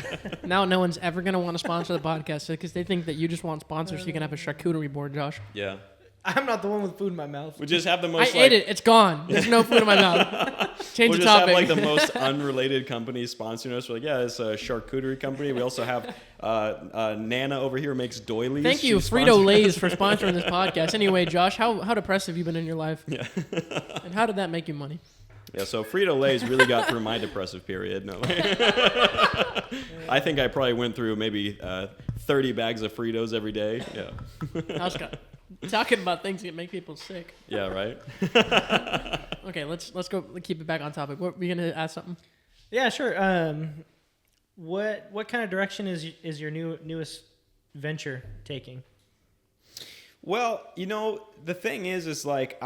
screen. Yeah.
Now no one's ever going to want to sponsor the podcast because they think that you just want sponsors so you can have a charcuterie board, Josh.
Yeah.
I'm not the one with food in my mouth.
We just have the
I
most
ate it. It's gone. There's no food in my mouth. Change
We'll
the
just
topic.
have like the most unrelated companies sponsoring us. We're like, yeah, it's a charcuterie company. We also have Nana over here makes doilies.
Thank you,
She's
Frito-Lay's, for sponsoring this podcast. Anyway, Josh, how depressed have you been in your life?
Yeah.
And how did that make you money?
Yeah, so Frito-Lay's really got through my depressive period. No, I think I probably went through maybe 30 bags of Fritos every day. Yeah.
I was talking about things that make people sick.
Yeah, right?
Okay, let's go keep it back on topic. What, were you going to ask something?
Yeah, sure. What kind of direction is your newest venture taking?
Well, you know, the thing is like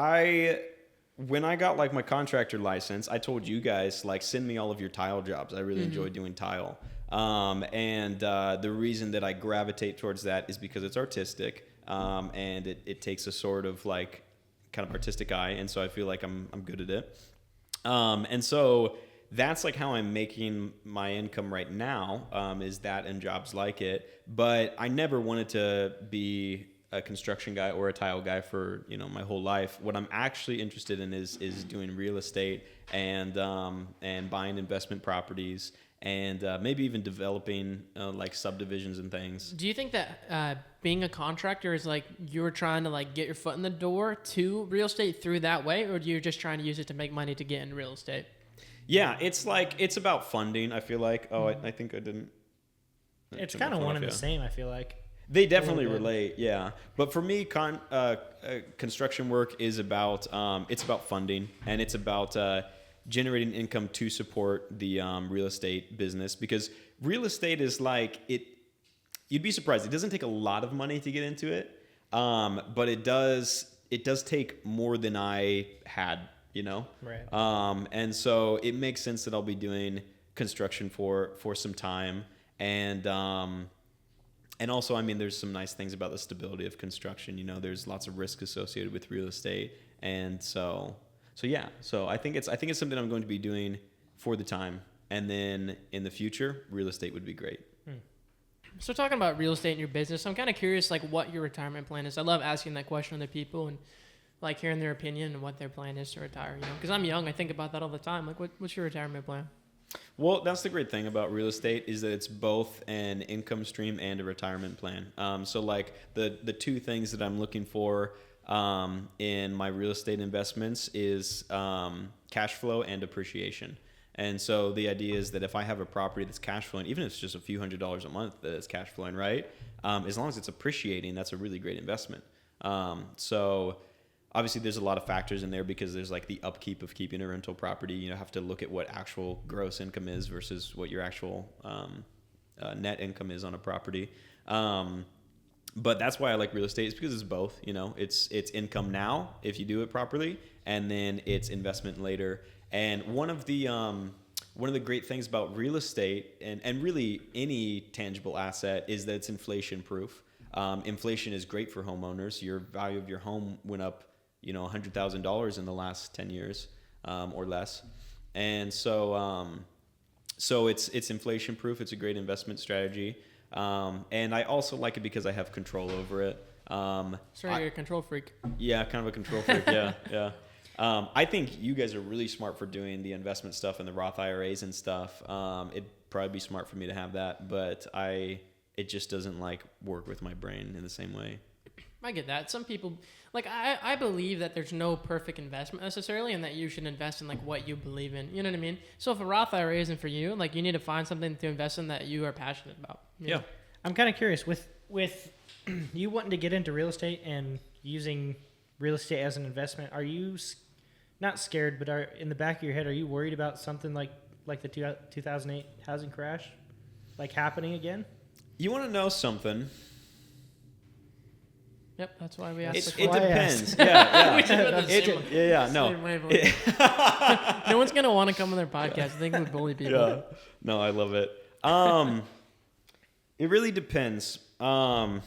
when I got like my contractor license, I told you guys like send me all of your tile jobs. I really enjoy doing tile. And the reason that I gravitate towards that is because it's artistic. And it takes a sort of like kind of artistic eye, and so I feel like I'm good at it. And so that's like how I'm making my income right now, is that and jobs like it. But I never wanted to be a construction guy or a tile guy for, you know, my whole life. What I'm actually interested in is doing real estate and buying investment properties and maybe even developing like subdivisions and things.
Do you think that being a contractor is like you're trying to like get your foot in the door to real estate through that way, or do you just trying to use it to make money to get in real estate?
Yeah, it's like it's about funding. I feel like I think I didn't.
It's kind of one and the same. I feel like
they definitely relate. Yeah, but for me, construction work is about it's about funding, and it's about generating income to support the real estate business, because real estate is like you'd be surprised. It doesn't take a lot of money to get into it, but it does take more than I had, you know?
Right.
And so it makes sense that I'll be doing construction for some time. And also, I mean, there's some nice things about the stability of construction. You know, there's lots of risk associated with real estate. And so yeah, so I think it's something I'm going to be doing for the time. And then in the future, real estate would be great.
So talking about real estate in your business, I'm kind of curious like what your retirement plan is. I love asking that question to other people and like hearing their opinion and what their plan is to retire, you know, because I'm young. I think about that all the time. Like what's your retirement plan?
Well, that's the great thing about real estate is that it's both an income stream and a retirement plan. So like the two things that I'm looking for in my real estate investments is cash flow and appreciation. And so the idea is that if I have a property that's cash flowing, even if it's just a few $100s a month that it's cash flowing, right? As long as it's appreciating, that's a really great investment. So obviously there's a lot of factors in there because there's like the upkeep of keeping a rental property. You have to look at what actual gross income is versus what your actual net income is on a property. But that's why I like real estate, is because it's both. It's income now if you do it properly, and then it's investment later. And one of the great things about real estate and really any tangible asset is that it's inflation proof. Inflation is great for homeowners. Your value of your home went up, $100,000 in the last 10 years or less. And so it's inflation proof. It's a great investment strategy. And I also like it because I have control over it.
You're a control freak.
Yeah, kind of a control freak. Yeah. I think you guys are really smart for doing the investment stuff and the Roth IRAs and stuff. It'd probably be smart for me to have that, but it just doesn't work with my brain in the same way.
I get that. Some people, I believe that there's no perfect investment necessarily, and that you should invest in what you believe in. You know what I mean? So if a Roth IRA isn't for you, you need to find something to invest in that you are passionate about.
Yeah.
I'm kind of curious with you wanting to get into real estate and using real estate as an investment. Are you not scared, but in the back of your head, are you worried about something like the 2008 housing crash, happening again?
You want to know something?
Yep, that's why we asked.
It depends. Yeah.
No one's gonna want to come on their podcast. I think we bully people.
Yeah. No, I love it. It really depends. I'm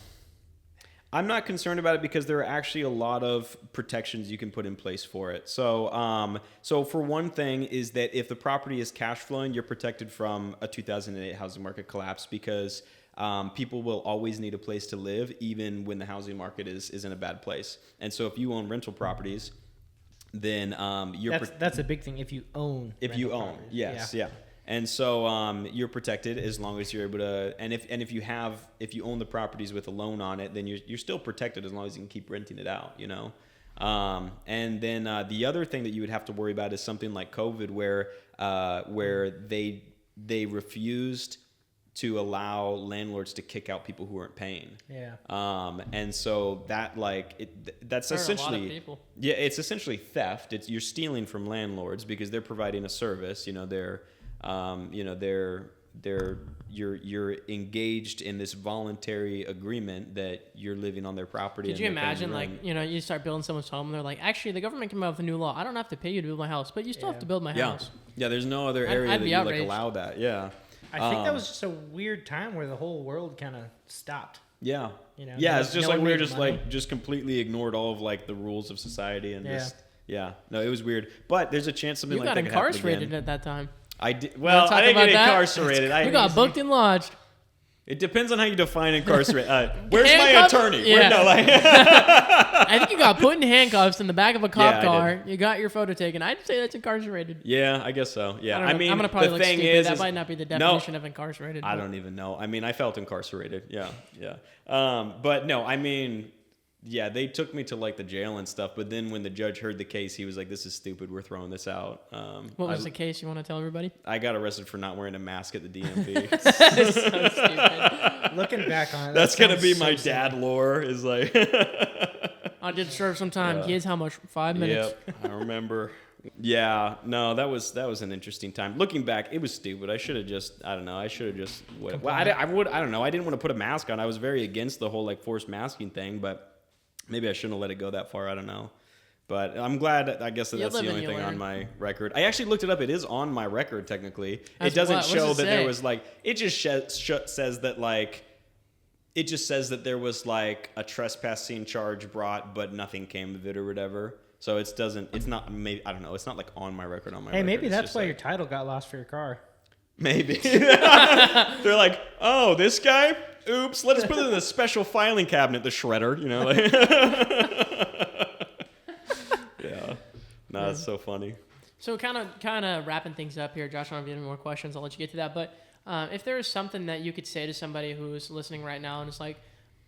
not concerned about it because there are actually a lot of protections you can put in place for it. So for one thing is that if the property is cash flowing, you're protected from a 2008 housing market collapse because people will always need a place to live, even when the housing market is in a bad place. And so if you own rental properties, then
that's a big thing. If you own,
yes, yeah. And so you're protected as long as you're able to. And if you own the properties with a loan on it, then you're still protected as long as you can keep renting it out. And then the other thing that you would have to worry about is something like COVID, where they refused to allow landlords to kick out people who weren't paying.
Yeah.
And so that's essentially,
a lot of people.
Yeah, it's essentially theft. You're stealing from landlords because they're providing a service. You're engaged in this voluntary agreement that you're living on their property.
Could you imagine, you start building someone's home and they're like, actually, the government came out with a new law. I don't have to pay you to build my house, but you still have to build my house.
Yeah, there's no other area that you allow that. Yeah.
I think that was just a weird time where the whole world kind of stopped.
Yeah. It's just we were just just completely ignored all of the rules of society and no, it was weird. But there's a chance something like that could happen again.
You got incarcerated at that time.
I did. Well, I didn't get incarcerated.
You got booked and lodged.
It depends on how you define incarcerate. Where's my attorney?
Yeah. I think you got put in handcuffs in the back of a cop car. You got your photo taken. I'd say that's incarcerated.
Yeah, I guess so. Yeah,
I'm gonna probably look stupid. That might not be the definition of incarcerated.
I don't even know. I felt incarcerated. Yeah. But no, they took me to the jail and stuff. But then when the judge heard the case, he was like, "This is stupid. We're throwing this out."
What was the case? You want to tell everybody?
I got arrested for not wearing a mask at the DMV.
That's so stupid.
Looking back on it,
that's gonna be my dad lore. Is
I did serve some time. Kids, how much? 5 minutes.
Yep, I remember. Yeah, no, that was an interesting time. Looking back, it was stupid. I should have just, I don't know. I don't know. I didn't want to put a mask on. I was very against the whole forced masking thing, but maybe I shouldn't have let it go that far. I don't know. But I'm glad, I guess that's the only thing on my record. I actually looked it up. It is on my record, technically. It doesn't show that there was it just says that it just says that there was a trespassing charge brought, but nothing came of it or whatever. So it's not, maybe, I don't know. It's not on my record on my record.
Hey, maybe that's why your title got lost for your car.
Maybe. They're like, oh, this guy? Oops, let's put it in the special filing cabinet, the shredder, Yeah. No, that's so funny.
So kind of wrapping things up here, Josh, I don't know if you have any more questions. I'll let you get to that. But if there is something that you could say to somebody who is listening right now and is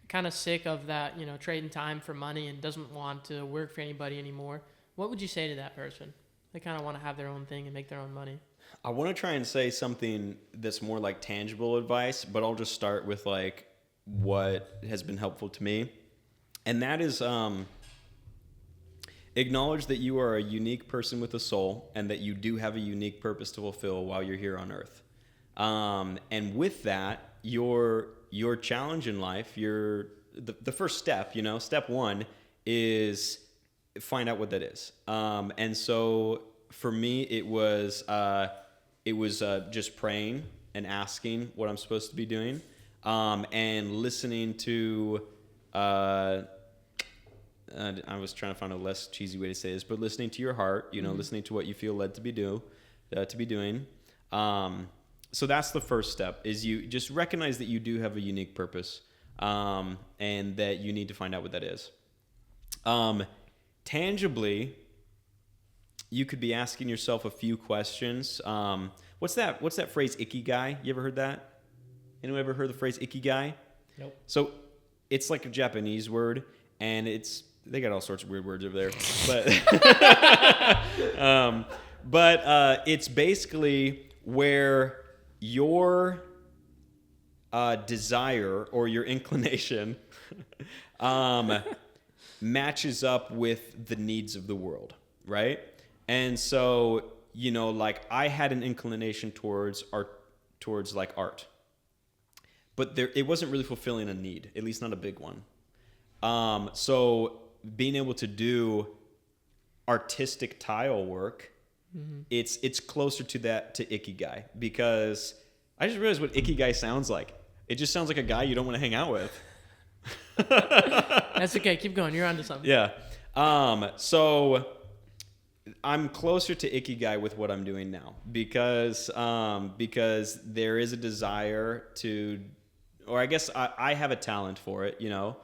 kind of sick of that, trading time for money and doesn't want to work for anybody anymore, what would you say to that person? They kind of want to have their own thing and make their own money.
I want to try and say something that's more like tangible advice, but I'll just start with like what has been helpful to me. And that is acknowledge that you are a unique person with a soul and that you do have a unique purpose to fulfill while you're here on earth. And with that, your challenge in life, the first step, step one is find out what that is. And so for me, it was just praying and asking what I'm supposed to be doing, and listening to, I was trying to find a less cheesy way to say this, but listening to your heart, listening to what you feel led to be doing. So that's the first step, is you just recognize that you do have a unique purpose, and that you need to find out what that is. Tangibly, you could be asking yourself a few questions. What's that phrase, ikigai? You ever heard that? Anyone ever heard the phrase ikigai? Nope. So it's like a Japanese word, and they got all sorts of weird words over there, but it's basically where your desire or your inclination matches up with the needs of the world, right? And so, like I had an inclination towards art, but it wasn't really fulfilling a need, at least not a big one. So being able to do artistic tile work, it's closer to ikigai, because I just realized what ikigai sounds like. It just sounds like a guy you don't want to hang out with.
That's okay. Keep going. You're onto something.
Yeah. So I'm closer to ikigai with what I'm doing now, because there is a desire to, or I guess I have a talent for it, and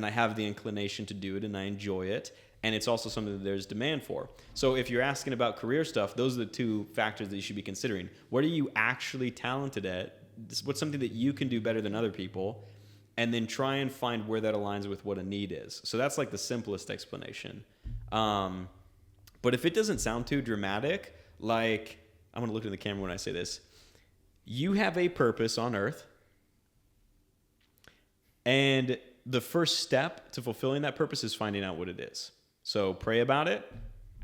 I have the inclination to do it, and I enjoy it. And it's also something that there's demand for. So if you're asking about career stuff, those are the two factors that you should be considering. What are you actually talented at? What's something that you can do better than other people? And then try and find where that aligns with what a need is. So that's like the simplest explanation. But if it doesn't sound too dramatic, like, I'm going to look in the camera when I say this. You have a purpose on earth. And the first step to fulfilling that purpose is finding out what it is. So pray about it,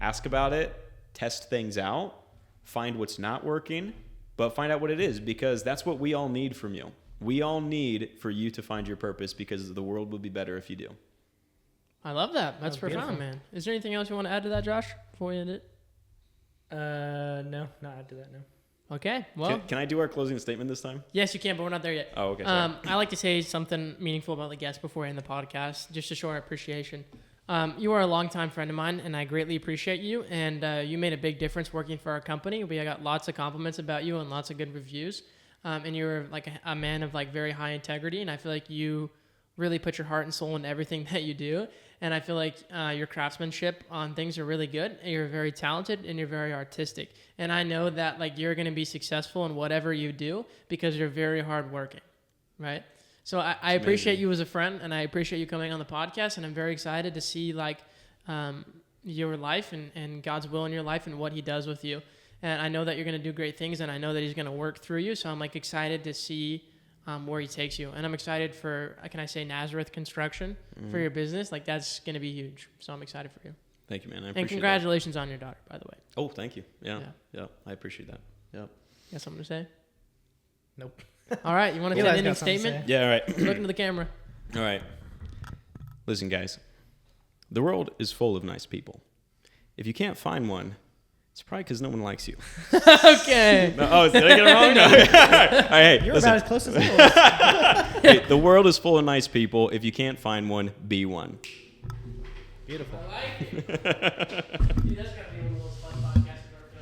ask about it, test things out, find what's not working, but find out what it is, because that's what we all need from you. We all need for you to find your purpose, because the world will be better if you do.
I love that. That's profound, man. Is there anything else you want to add to that, Josh, before we end it?
No, not add to that, no.
Okay, well.
Can I do our closing statement this time?
Yes, you can, but we're not there yet.
Oh, okay. Sorry.
I like to say something meaningful about the guests before I end the podcast, just to show our appreciation. You are a longtime friend of mine, and I greatly appreciate you. And you made a big difference working for our company. We got lots of compliments about you and lots of good reviews. And you're like a man of like very high integrity, and I feel like you really put your heart and soul into everything that you do. And I feel like your craftsmanship on things are really good. And you're very talented, and you're very artistic. And I know that like you're going to be successful in whatever you do because you're very hardworking, right? So I appreciate you as a friend, and I appreciate you coming on the podcast. And I'm very excited to see like your life and God's will in your life and what He does with you. And I know that you're going to do great things, and I know that He's going to work through you. So I'm like excited to see where He takes you. And I'm excited for, can I say, Nazareth Construction for your business. Like that's going to be huge. So I'm excited for you.
Thank you, man. I appreciate
And congratulations on your daughter, by the way.
Oh, thank you. Yeah. I appreciate that. Yeah.
You got something to say?
Nope.
All right. You want to get an ending statement?
Yeah, all right.
Look into the camera.
All right. Listen, guys. The world is full of nice people. If you can't find one, it's probably because no one likes you.
Okay.
No, did I get it wrong? No. All right, hey,
You're
listen.
about as close as I was.
Hey, the world is full of nice people. If you can't find one, be one.
Beautiful.
I like it. Dude, that's gotta be